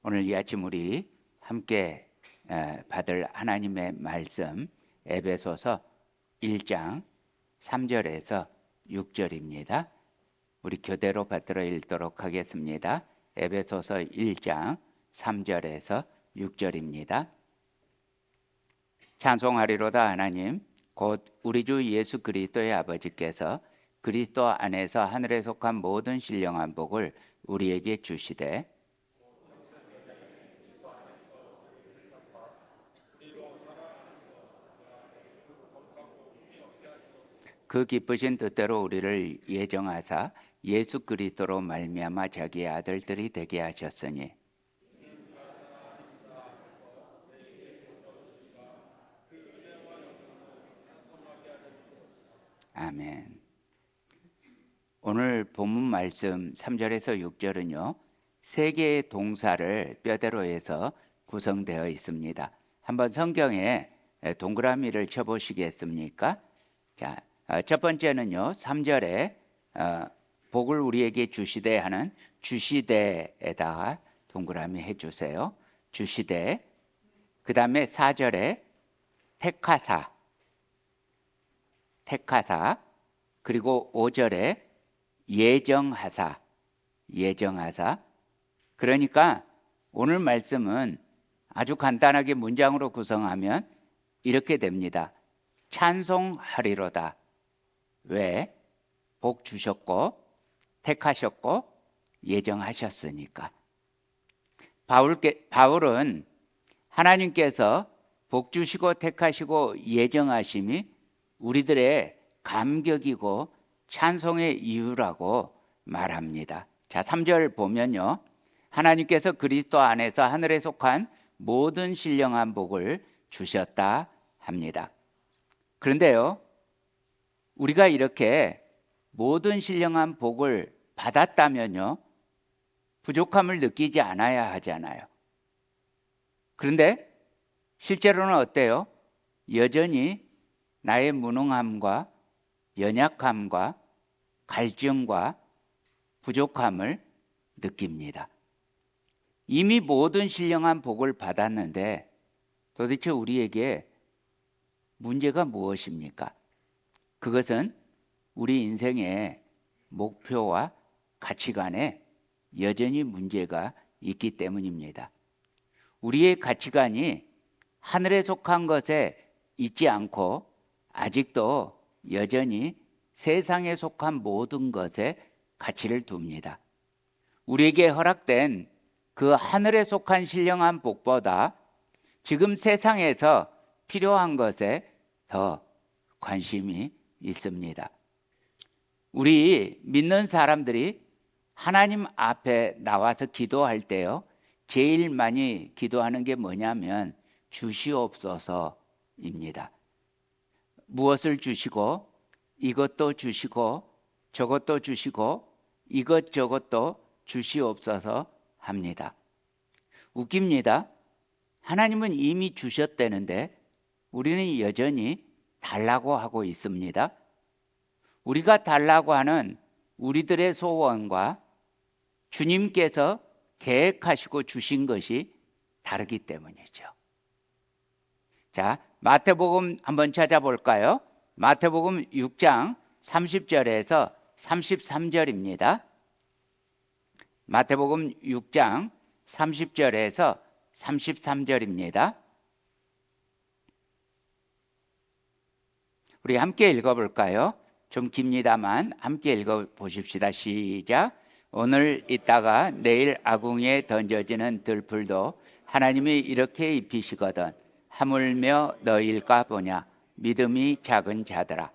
오늘 이 아침 우리 함께 받을 하나님의 말씀 에베소서 1장 3절에서 6절입니다. 우리 교대로 받들어 읽도록 하겠습니다. 에베소서 1장 3절에서 6절입니다. 찬송하리로다 하나님 곧 우리 주 예수 그리스도의 아버지께서 그리스도 안에서 하늘에 속한 모든 신령한 복을 우리에게 주시되 그 기쁘신 뜻대로 우리를 예정하사 예수 그리스도로 말미암아 자기의 아들들이 되게 하셨으니 아멘. 오늘 본문 말씀 3절에서 6절은요. 세 개의 동사를 뼈대로 해서 구성되어 있습니다. 한번 성경에 동그라미를 쳐보시겠습니까? 자, 첫 번째는요. 3절에 복을 우리에게 주시되 하는 주시되에다가 동그라미 해주세요. 주시되. 그 다음에 4절에 택하사. 그리고 5절에 예정하사. 그러니까 오늘 말씀은 아주 간단하게 문장으로 구성하면 이렇게 됩니다. 찬송하리로다. 왜? 복 주셨고 택하셨고 예정하셨으니까. 바울은 하나님께서 복 주시고 택하시고 예정하심이 우리들의 감격이고 찬송의 이유라고 말합니다. 자, 3절 보면요. 하나님께서 그리스도 안에서 하늘에 속한 모든 신령한 복을 주셨다 합니다. 그런데요. 우리가 이렇게 모든 신령한 복을 받았다면요. 부족함을 느끼지 않아야 하잖아요. 그런데 실제로는 어때요? 여전히 나의 무능함과 연약함과 갈증과 부족함을 느낍니다. 이미 모든 신령한 복을 받았는데 도대체 우리에게 문제가 무엇입니까? 그것은 우리 인생의 목표와 가치관에 여전히 문제가 있기 때문입니다. 우리의 가치관이 하늘에 속한 것에 있지 않고 아직도 여전히 세상에 속한 모든 것에 가치를 둡니다. 우리에게 허락된 그 하늘에 속한 신령한 복보다 지금 세상에서 필요한 것에 더 관심이 있습니다. 우리 믿는 사람들이 하나님 앞에 나와서 기도할 때요. 제일 많이 기도하는 게 뭐냐면 주시옵소서입니다. 무엇을 주시고 이것도 주시고 저것도 주시고 이것저것도 주시옵소서 합니다. 웃깁니다. 하나님은 이미 주셨다는데 우리는 여전히 달라고 하고 있습니다. 우리가 달라고 하는 우리들의 소원과 주님께서 계획하시고 주신 것이 다르기 때문이죠. 자, 마태복음 한번 찾아볼까요? 마태복음 6장 30절에서 33절입니다. 마태복음 6장 30절에서 33절입니다. 우리 함께 읽어볼까요? 좀 깁니다만 함께 읽어보십시다. 시작. 오늘 있다가 내일 아궁이에 던져지는 들풀도 하나님이 이렇게 입히시거든 하물며 너희일까 보냐. 믿음이 작은 자들아.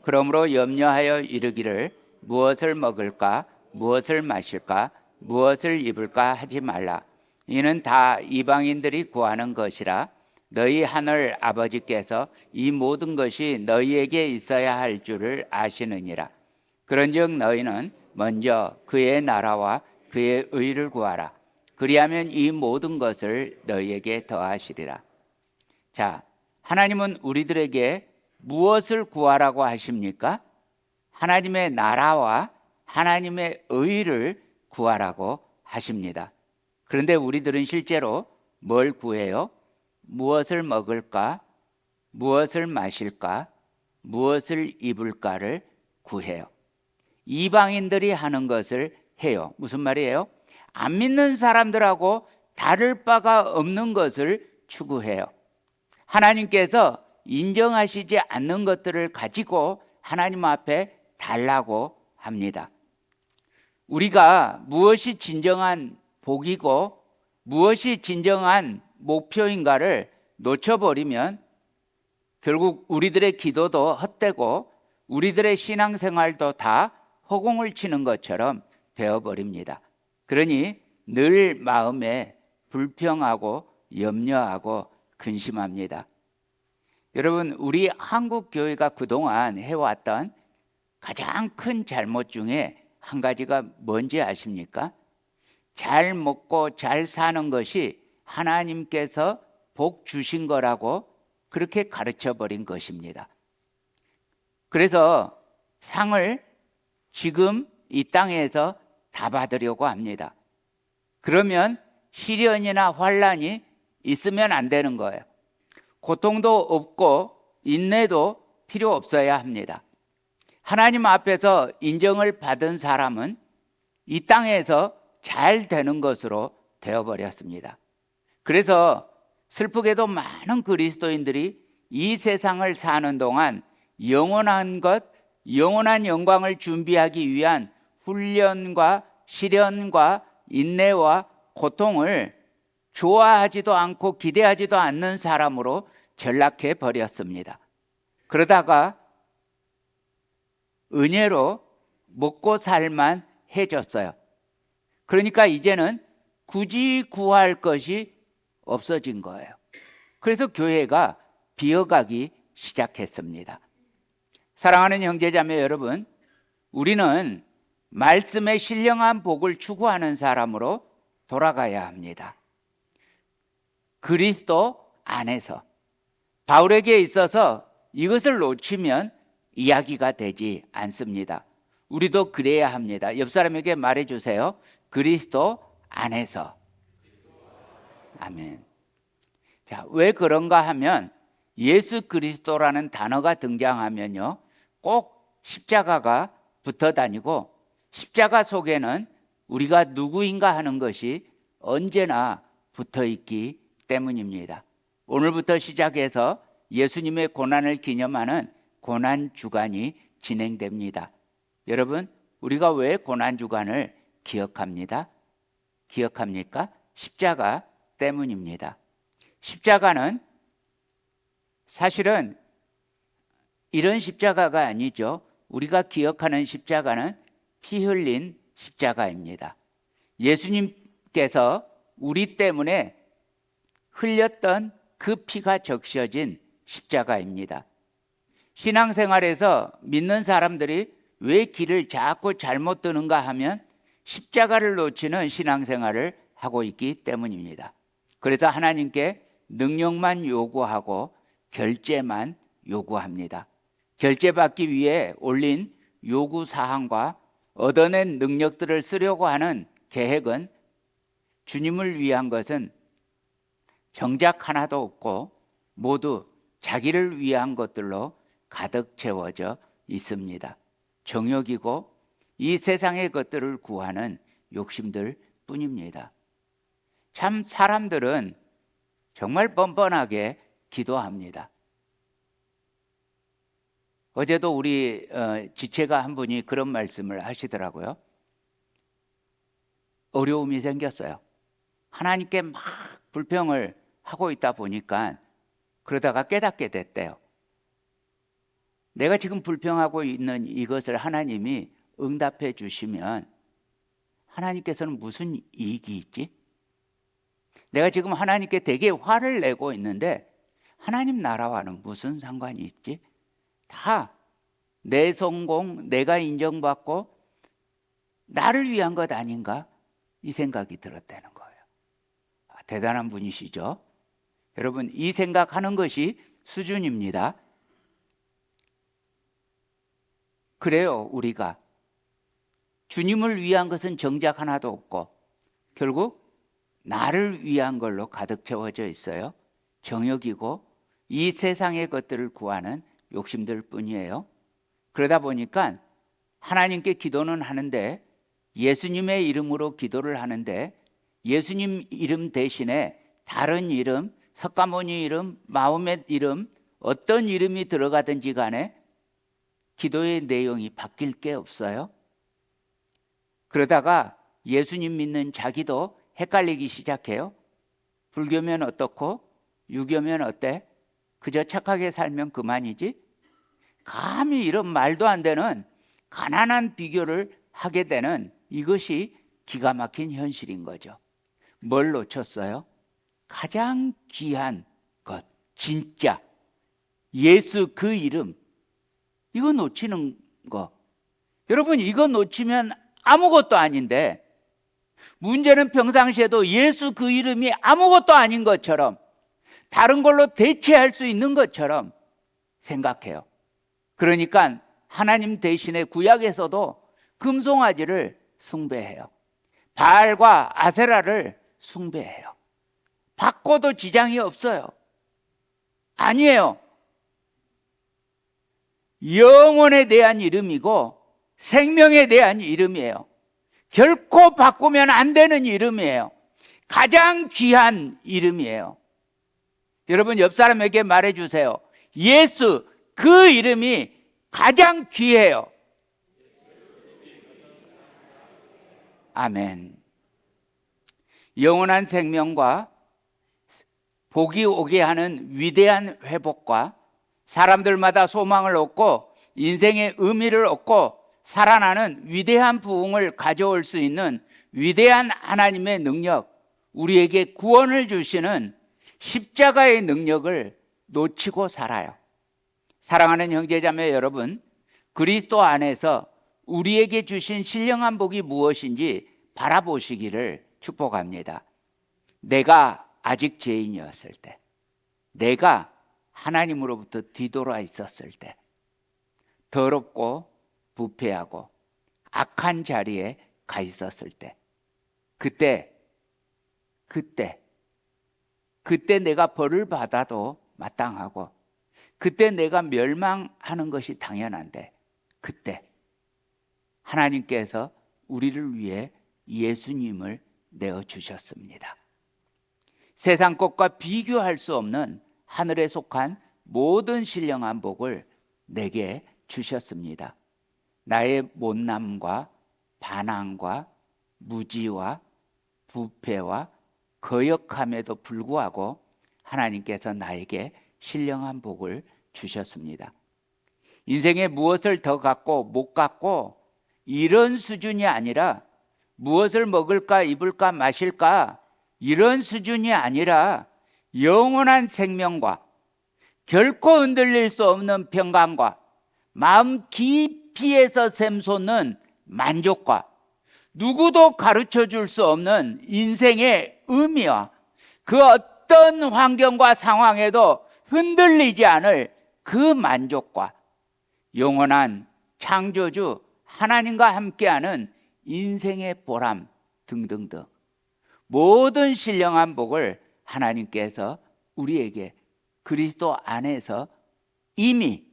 그러므로 염려하여 이르기를 무엇을 먹을까 무엇을 마실까 무엇을 입을까 하지 말라. 이는 다 이방인들이 구하는 것이라. 너희 하늘 아버지께서 이 모든 것이 너희에게 있어야 할 줄을 아시느니라. 그런즉 너희는 먼저 그의 나라와 그의 의를 구하라. 그리하면 이 모든 것을 너희에게 더하시리라. 자, 하나님은 우리들에게 무엇을 구하라고 하십니까? 하나님의 나라와 하나님의 의를 구하라고 하십니다. 그런데 우리들은 실제로 뭘 구해요? 무엇을 먹을까? 무엇을 마실까? 무엇을 입을까를 구해요. 이방인들이 하는 것을 해요. 무슨 말이에요? 안 믿는 사람들하고 다를 바가 없는 것을 추구해요. 하나님께서 인정하시지 않는 것들을 가지고 하나님 앞에 달라고 합니다. 우리가 무엇이 진정한 복이고 무엇이 진정한 목표인가를 놓쳐버리면 결국 우리들의 기도도 헛되고 우리들의 신앙생활도 다 허공을 치는 것처럼 되어버립니다. 그러니 늘 마음에 불평하고 염려하고 근심합니다. 여러분, 우리 한국 교회가 그동안 해왔던 가장 큰 잘못 중에 한 가지가 뭔지 아십니까? 잘 먹고 잘 사는 것이 하나님께서 복 주신 거라고 그렇게 가르쳐 버린 것입니다. 그래서 상을 지금 이 땅에서 다 받으려고 합니다. 그러면 시련이나 환란이 있으면 안 되는 거예요. 고통도 없고 인내도 필요 없어야 합니다. 하나님 앞에서 인정을 받은 사람은 이 땅에서 잘 되는 것으로 되어버렸습니다. 그래서 슬프게도 많은 그리스도인들이 이 세상을 사는 동안 영원한 것, 영원한 영광을 준비하기 위한 훈련과 시련과 인내와 고통을 좋아하지도 않고 기대하지도 않는 사람으로 전락해 버렸습니다. 그러다가 은혜로 먹고 살만 해졌어요. 그러니까 이제는 굳이 구할 것이 없어진 거예요. 그래서 교회가 비어가기 시작했습니다. 사랑하는 형제자매 여러분, 우리는 말씀의 신령한 복을 추구하는 사람으로 돌아가야 합니다. 그리스도 안에서. 바울에게 있어서 이것을 놓치면 이야기가 되지 않습니다. 우리도 그래야 합니다. 옆 사람에게 말해주세요. 그리스도 안에서. 아멘. 자, 왜 그런가 하면 예수 그리스도라는 단어가 등장하면요, 꼭 십자가가 붙어 다니고 십자가 속에는 우리가 누구인가 하는 것이 언제나 붙어 있기 때문입니다. 오늘부터 시작해서 예수님의 고난을 기념하는 고난주간이 진행됩니다. 여러분, 우리가 왜 고난주간을 기억합니까? 십자가 때문입니다. 십자가는 사실은 이런 십자가가 아니죠. 우리가 기억하는 십자가는 피 흘린 십자가입니다. 예수님께서 우리 때문에 흘렸던 그 피가 적셔진 십자가입니다. 신앙생활에서 믿는 사람들이 왜 길을 자꾸 잘못 드는가 하면 십자가를 놓치는 신앙생활을 하고 있기 때문입니다. 그래서 하나님께 능력만 요구하고 결제만 요구합니다. 결제받기 위해 올린 요구사항과 얻어낸 능력들을 쓰려고 하는 계획은 주님을 위한 것은 정작 하나도 없고 모두 자기를 위한 것들로 가득 채워져 있습니다. 정욕이고 이 세상의 것들을 구하는 욕심들 뿐입니다. 참 사람들은 정말 뻔뻔하게 기도합니다. 어제도 우리 지체가 한 분이 그런 말씀을 하시더라고요. 어려움이 생겼어요. 하나님께 막 불평을 하고 있다 보니까 그러다가 깨닫게 됐대요. 내가 지금 불평하고 있는 이것을 하나님이 응답해 주시면 하나님께서는 무슨 이익이 있지? 내가 지금 하나님께 되게 화를 내고 있는데 하나님 나라와는 무슨 상관이 있지? 다 내 성공, 내가 인정받고 나를 위한 것 아닌가? 이 생각이 들었다는 거예요. 대단한 분이시죠? 여러분, 이 생각하는 것이 수준입니다. 그래요, 우리가. 주님을 위한 것은 정작 하나도 없고 결국 나를 위한 걸로 가득 채워져 있어요. 정욕이고 이 세상의 것들을 구하는 욕심들 뿐이에요. 그러다 보니까 하나님께 기도는 하는데, 예수님의 이름으로 기도를 하는데, 예수님 이름 대신에 다른 이름, 석가모니 이름, 마호멧 이름, 어떤 이름이 들어가든지 간에 기도의 내용이 바뀔 게 없어요. 그러다가 예수님 믿는 자기도 헷갈리기 시작해요. 불교면 어떻고 유교면 어때? 그저 착하게 살면 그만이지? 감히 이런 말도 안 되는 가난한 비교를 하게 되는 이것이 기가 막힌 현실인 거죠. 뭘 놓쳤어요? 가장 귀한 것, 진짜 예수 그 이름, 이거 놓치는 거. 여러분, 이거 놓치면 아무것도 아닌데, 문제는 평상시에도 예수 그 이름이 아무것도 아닌 것처럼, 다른 걸로 대체할 수 있는 것처럼 생각해요. 그러니까 하나님 대신에 구약에서도 금송아지를 숭배해요. 바알과 아세라를 숭배해요. 바꿔도 지장이 없어요. 아니에요. 영혼에 대한 이름이고 생명에 대한 이름이에요. 결코 바꾸면 안 되는 이름이에요. 가장 귀한 이름이에요. 여러분, 옆 사람에게 말해주세요. 예수 그 이름이 가장 귀해요. 아멘. 영원한 생명과 복이 오게 하는 위대한 회복과 사람들마다 소망을 얻고 인생의 의미를 얻고 살아나는 위대한 부흥을 가져올 수 있는 위대한 하나님의 능력, 우리에게 구원을 주시는 십자가의 능력을 놓치고 살아요. 사랑하는 형제자매 여러분, 그리스도 안에서 우리에게 주신 신령한 복이 무엇인지 바라보시기를 축복합니다. 내가 아직 죄인이었을 때, 내가 하나님으로부터 뒤돌아 있었을 때, 더럽고 부패하고 악한 자리에 가 있었을 때, 그때 내가 벌을 받아도 마땅하고, 그때 내가 멸망하는 것이 당연한데, 그때 하나님께서 우리를 위해 예수님을 내어주셨습니다. 세상 것과 비교할 수 없는 하늘에 속한 모든 신령한 복을 내게 주셨습니다. 나의 못남과 반항과 무지와 부패와 거역함에도 불구하고 하나님께서 나에게 신령한 복을 주셨습니다. 인생에 무엇을 더 갖고 못 갖고 이런 수준이 아니라, 무엇을 먹을까 입을까 마실까 이런 수준이 아니라, 영원한 생명과 결코 흔들릴 수 없는 평강과 마음 깊이에서 샘솟는 만족과 누구도 가르쳐 줄 수 없는 인생의 의미와 그 어떤 환경과 상황에도 흔들리지 않을 그 만족과 영원한 창조주 하나님과 함께하는 인생의 보람 등등등, 모든 신령한 복을 하나님께서 우리에게 그리스도 안에서 이미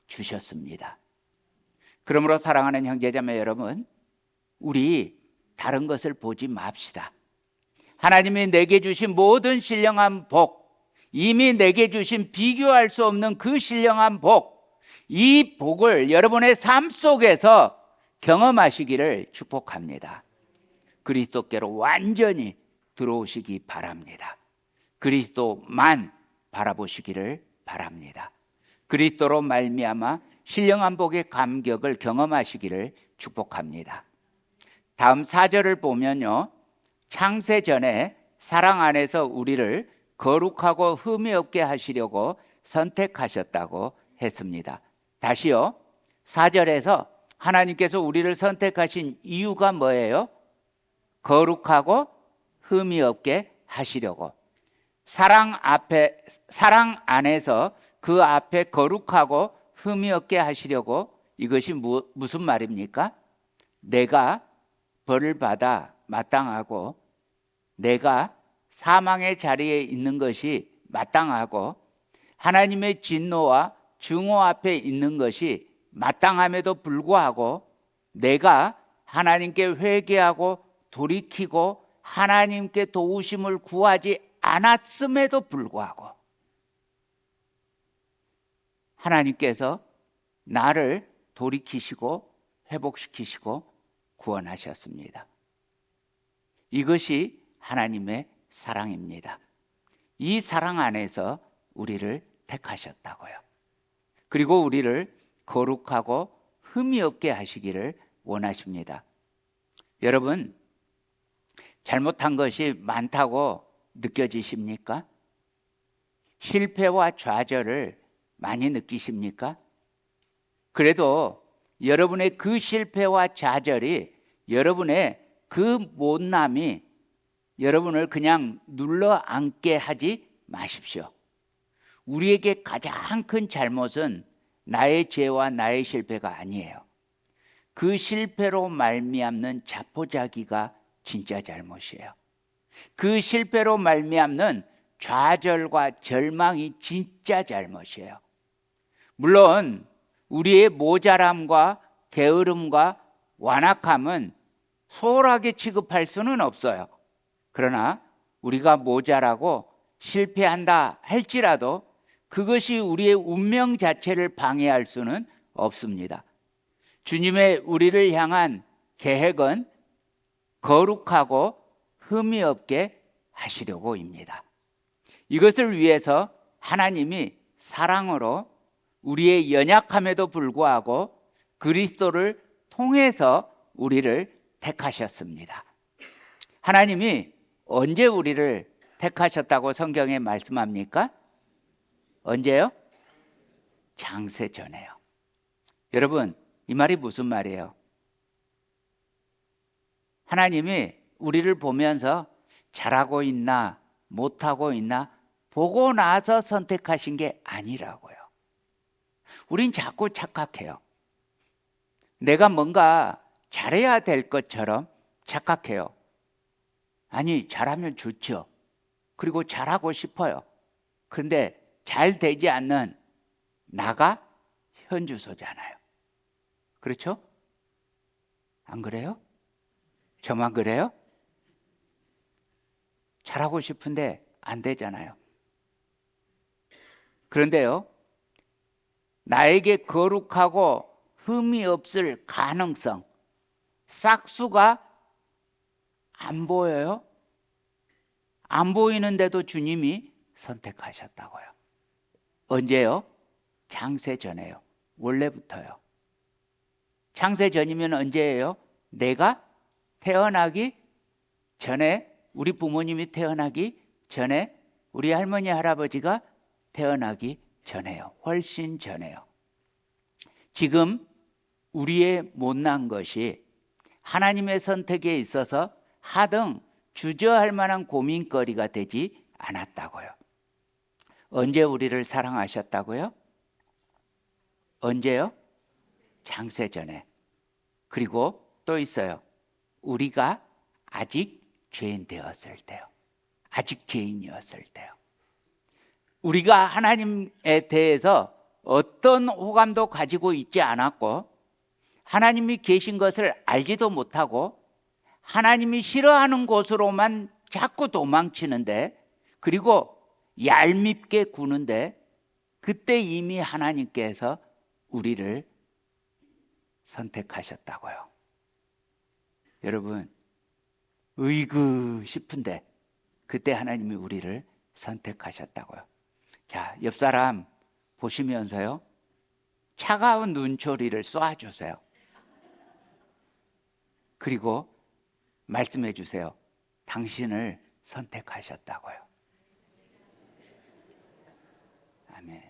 주셨습니다. 그러므로 사랑하는 형제자매 여러분, 우리 다른 것을 보지 맙시다. 하나님이 내게 주신 모든 신령한 복, 이미 내게 주신 비교할 수 없는 그 신령한 복, 이 복을 여러분의 삶 속에서 경험하시기를 축복합니다. 그리스도께로 완전히 들어오시기 바랍니다. 그리스도만 바라보시기를 바랍니다. 그리스도로 말미암아 신령한 복의 감격을 경험하시기를 축복합니다. 다음 4절을 보면요, 창세 전에 사랑 안에서 우리를 거룩하고 흠이 없게 하시려고 선택하셨다고 했습니다. 다시요, 4절에서 하나님께서 우리를 선택하신 이유가 뭐예요? 거룩하고 흠이 없게 하시려고. 사랑 안에서 그 앞에 거룩하고 흠이 없게 하시려고. 이것이 무슨 말입니까? 내가 벌을 받아 마땅하고 내가 사망의 자리에 있는 것이 마땅하고 하나님의 진노와 증오 앞에 있는 것이 마땅함에도 불구하고 내가 하나님께 회개하고 돌이키고 하나님께 도우심을 구하지 않았음에도 불구하고 하나님께서 나를 돌이키시고 회복시키시고 구원하셨습니다. 이것이 하나님의 사랑입니다. 이 사랑 안에서 우리를 택하셨다고요. 그리고 우리를 거룩하고 흠이 없게 하시기를 원하십니다. 여러분, 잘못한 것이 많다고 느껴지십니까? 실패와 좌절을 많이 느끼십니까? 그래도 여러분의 그 실패와 좌절이, 여러분의 그 못남이 여러분을 그냥 눌러 앉게 하지 마십시오. 우리에게 가장 큰 잘못은 나의 죄와 나의 실패가 아니에요. 그 실패로 말미암는 자포자기가 진짜 잘못이에요. 그 실패로 말미암는 좌절과 절망이 진짜 잘못이에요. 물론 우리의 모자람과 게으름과 완악함은 소홀하게 취급할 수는 없어요. 그러나 우리가 모자라고 실패한다 할지라도 그것이 우리의 운명 자체를 방해할 수는 없습니다. 주님의 우리를 향한 계획은 거룩하고 흠이 없게 하시려고입니다. 이것을 위해서 하나님이 사랑으로 우리의 연약함에도 불구하고 그리스도를 통해서 우리를 택하셨습니다. 하나님이 언제 우리를 택하셨다고 성경에 말씀합니까? 언제요? 창세 전에요. 여러분, 이 말이 무슨 말이에요? 하나님이 우리를 보면서 잘하고 있나 못하고 있나 보고 나서 선택하신 게 아니라고요. 우린 자꾸 착각해요. 내가 뭔가 잘해야 될 것처럼 착각해요. 아니, 잘하면 좋죠. 그리고 잘하고 싶어요. 그런데 잘 되지 않는 나가 현주소잖아요. 그렇죠? 안 그래요? 저만 그래요? 잘하고 싶은데 안 되잖아요. 그런데요, 나에게 거룩하고 흠이 없을 가능성, 싹수가 안 보여요? 안 보이는데도 주님이 선택하셨다고요. 언제요? 창세 전에요. 원래부터요. 창세 전이면 언제예요? 내가 태어나기 전에, 우리 부모님이 태어나기 전에, 우리 할머니 할아버지가 태어나기 전에요. 훨씬 전에요. 지금 우리의 못난 것이 하나님의 선택에 있어서 하등 주저할 만한 고민거리가 되지 않았다고요. 언제 우리를 사랑하셨다고요? 언제요? 창세 전에. 그리고 또 있어요. 우리가 아직 죄인 되었을 때요. 아직 죄인이었을 때요. 우리가 하나님에 대해서 어떤 호감도 가지고 있지 않았고 하나님이 계신 것을 알지도 못하고 하나님이 싫어하는 곳으로만 자꾸 도망치는데, 그리고 얄밉게 구는데, 그때 이미 하나님께서 우리를 선택하셨다고요. 여러분, 으이그 싶은데 그때 하나님이 우리를 선택하셨다고요. 자, 옆 사람 보시면서요, 차가운 눈초리를 쏴주세요. 그리고 말씀해 주세요. 당신을 선택하셨다고요. 아멘.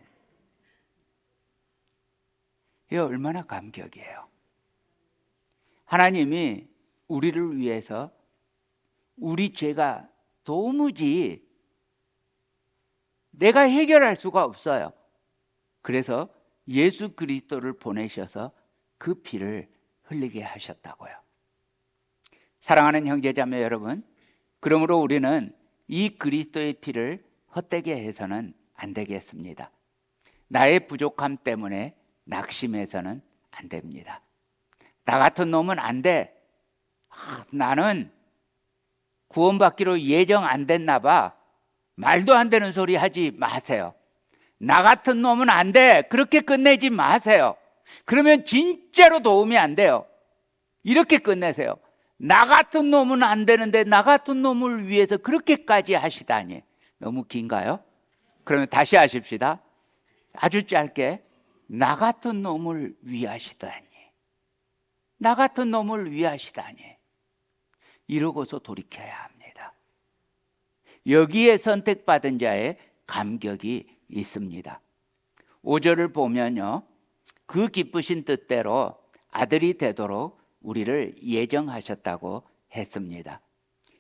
이게 얼마나 감격이에요. 하나님이 우리를 위해서 우리 죄가 도무지 내가 해결할 수가 없어요. 그래서 예수 그리스도를 보내셔서 그 피를 흘리게 하셨다고요. 사랑하는 형제자매 여러분, 그러므로 우리는 이 그리스도의 피를 헛되게 해서는 안 되겠습니다. 나의 부족함 때문에 낙심해서는 안 됩니다. 나 같은 놈은 안 돼. 나는 구원받기로 예정 안 됐나 봐. 말도 안 되는 소리 하지 마세요. 나 같은 놈은 안 돼. 그렇게 끝내지 마세요. 그러면 진짜로 도움이 안 돼요. 이렇게 끝내세요. 나 같은 놈은 안 되는데 나 같은 놈을 위해서 그렇게까지 하시다니. 너무 긴가요? 그러면 다시 하십시다. 아주 짧게. 나 같은 놈을 위하시다니. 나 같은 놈을 위하시다니. 이러고서 돌이켜야 합니다. 여기에 선택받은 자의 감격이 있습니다. 5절을 보면요. 그 기쁘신 뜻대로 아들이 되도록 우리를 예정하셨다고 했습니다.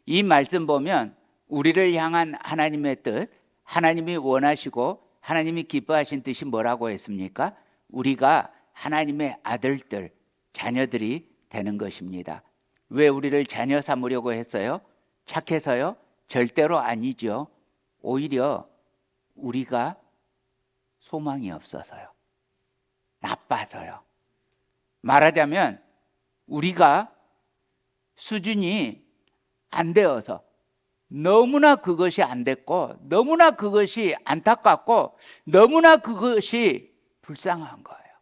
이 말씀 보면 우리를 향한 하나님의 뜻, 하나님이 원하시고 하나님이 기뻐하신 뜻이 뭐라고 했습니까? 우리가 하나님의 아들들, 자녀들이 되는 것입니다. 왜 우리를 자녀 삼으려고 했어요? 착해서요? 절대로 아니죠. 오히려 우리가 소망이 없어서요. 나빠서요. 말하자면 우리가 수준이 안 되어서 너무나 그것이 안 됐고 너무나 그것이 안타깝고 너무나 그것이 불쌍한 거예요.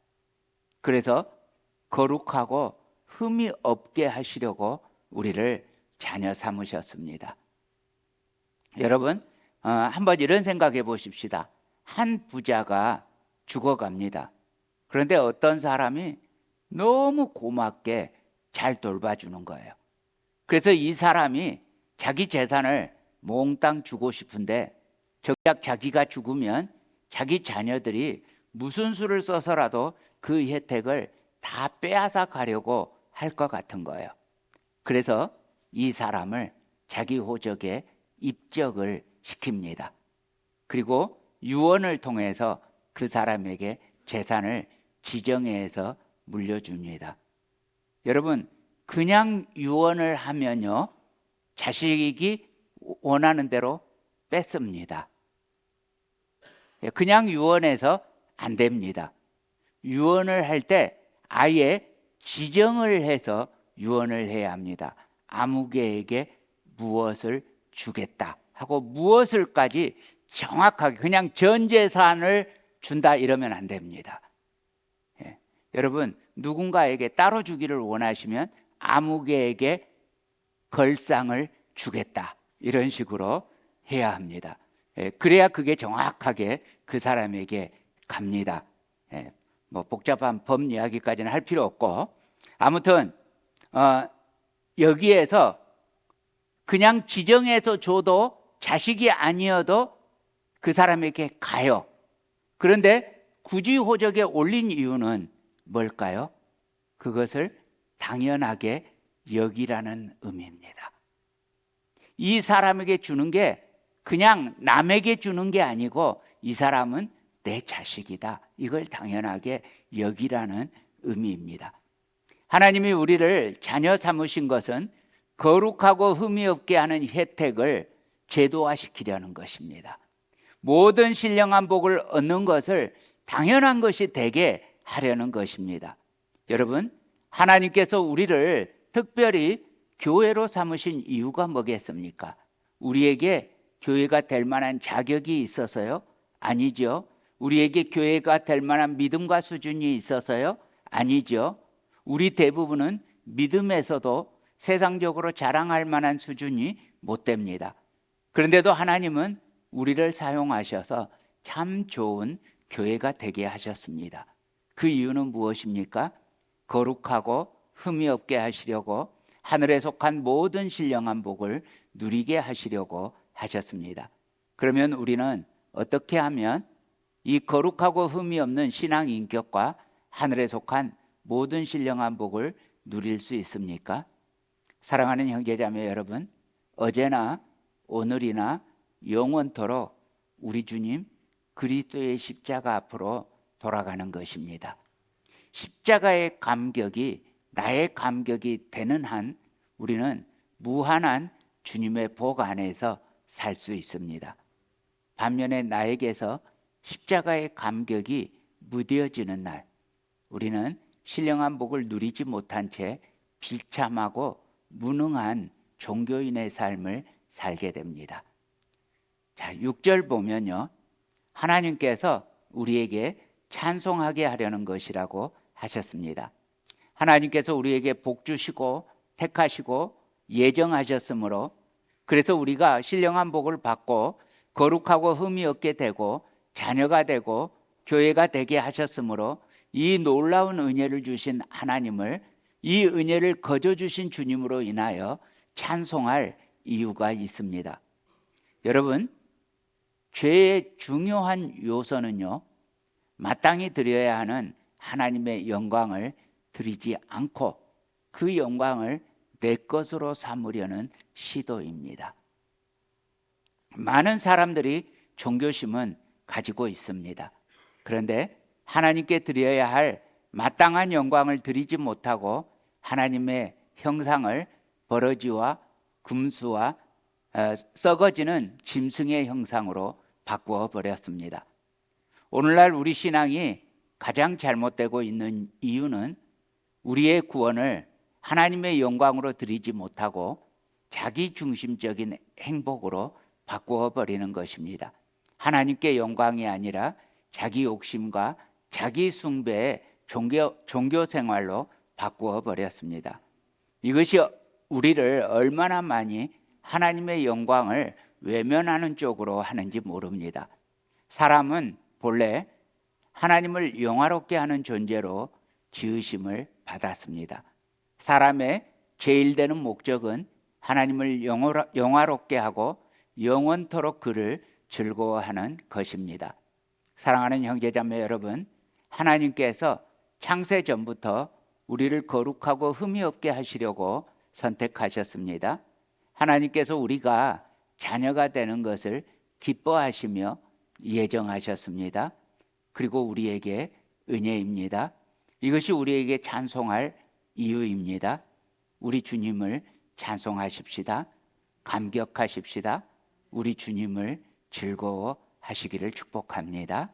그래서 거룩하고 흠이 없게 하시려고 우리를 자녀 삼으셨습니다. 여러분, 한번 이런 생각해 보십시다. 한 부자가 죽어갑니다. 그런데 어떤 사람이 너무 고맙게 잘 돌봐주는 거예요. 그래서 이 사람이 자기 재산을 몽땅 주고 싶은데 정작 자기가 죽으면 자기 자녀들이 무슨 수를 써서라도 그 혜택을 다 빼앗아 가려고 할 것 같은 거예요. 그래서 이 사람을 자기 호적에 입적을 시킵니다. 그리고 유언을 통해서 그 사람에게 재산을 지정해서 물려줍니다. 여러분, 그냥 유언을 하면요, 자식이 원하는 대로 뺏습니다. 그냥 유언해서 안 됩니다. 유언을 할 때 아예 지정을 해서 유언을 해야 합니다. 아무개에게 무엇을 주겠다 하고 무엇을까지 정확하게 그냥 전 재산을 준다 이러면 안 됩니다. 여러분, 누군가에게 따로 주기를 원하시면 아무개에게 걸상을 주겠다 이런 식으로 해야 합니다. 그래야 그게 정확하게 그 사람에게 갑니다. 뭐 복잡한 법 이야기까지는 할 필요 없고 아무튼 여기에서 그냥 지정해서 줘도 자식이 아니어도 그 사람에게 가요. 그런데 굳이 호적에 올린 이유는 뭘까요? 그것을 당연하게 여기라는 의미입니다. 이 사람에게 주는 게 그냥 남에게 주는 게 아니고 이 사람은 내 자식이다. 이걸 당연하게 여기라는 의미입니다. 하나님이 우리를 자녀 삼으신 것은 거룩하고 흠이 없게 하는 혜택을 제도화시키려는 것입니다. 모든 신령한 복을 얻는 것을 당연한 것이 되게 하려는 것입니다. 여러분, 하나님께서 우리를 특별히 교회로 삼으신 이유가 뭐겠습니까? 우리에게 교회가 될 만한 자격이 있어서요? 아니죠. 우리에게 교회가 될 만한 믿음과 수준이 있어서요? 아니죠. 우리 대부분은 믿음에서도 세상적으로 자랑할 만한 수준이 못 됩니다. 그런데도 하나님은 우리를 사용하셔서 참 좋은 교회가 되게 하셨습니다. 그 이유는 무엇입니까? 거룩하고 흠이 없게 하시려고 하늘에 속한 모든 신령한 복을 누리게 하시려고 하셨습니다. 그러면 우리는 어떻게 하면 이 거룩하고 흠이 없는 신앙 인격과 하늘에 속한 모든 신령한 복을 누릴 수 있습니까? 사랑하는 형제자매 여러분, 어제나 오늘이나 영원토록 우리 주님 그리스도의 십자가 앞으로 돌아가는 것입니다. 십자가의 감격이 나의 감격이 되는 한 우리는 무한한 주님의 복 안에서 살 수 있습니다. 반면에 나에게서 십자가의 감격이 무뎌지는 날, 우리는 신령한 복을 누리지 못한 채 비참하고 무능한 종교인의 삶을 살게 됩니다. 자, 6절 보면요. 하나님께서 우리에게 찬송하게 하려는 것이라고 하셨습니다. 하나님께서 우리에게 복 주시고 택하시고 예정하셨으므로, 그래서 우리가 신령한 복을 받고 거룩하고 흠이 없게 되고 자녀가 되고 교회가 되게 하셨으므로, 이 놀라운 은혜를 주신 하나님을, 이 은혜를 거저 주신 주님으로 인하여 찬송할 이유가 있습니다. 여러분, 죄의 중요한 요소는요, 마땅히 드려야 하는 하나님의 영광을 드리지 않고 그 영광을 내 것으로 삼으려는 시도입니다. 많은 사람들이 종교심은 가지고 있습니다. 그런데 하나님께 드려야 할 마땅한 영광을 드리지 못하고 하나님의 형상을 버러지와 금수와 썩어지는 짐승의 형상으로 바꾸어 버렸습니다. 오늘날 우리 신앙이 가장 잘못되고 있는 이유는 우리의 구원을 하나님의 영광으로 드리지 못하고 자기 중심적인 행복으로 바꾸어 버리는 것입니다. 하나님께 영광이 아니라 자기 욕심과 자기 숭배의 종교 생활로 바꾸어 버렸습니다. 이것이 우리를 얼마나 많이 하나님의 영광을 외면하는 쪽으로 하는지 모릅니다. 사람은 본래 하나님을 영화롭게 하는 존재로 지으심을 받았습니다. 사람의 제일 되는 목적은 하나님을 영화롭게 하고 영원토록 그를 즐거워하는 것입니다. 사랑하는 형제자매 여러분, 하나님께서 창세 전부터 우리를 거룩하고 흠이 없게 하시려고 선택하셨습니다. 하나님께서 우리가 자녀가 되는 것을 기뻐하시며 예정하셨습니다. 그리고 우리에게 은혜입니다. 이것이 우리에게 찬송할 이유입니다. 우리 주님을 찬송하십시다. 감격하십시다. 우리 주님을 즐거워하시기를 축복합니다.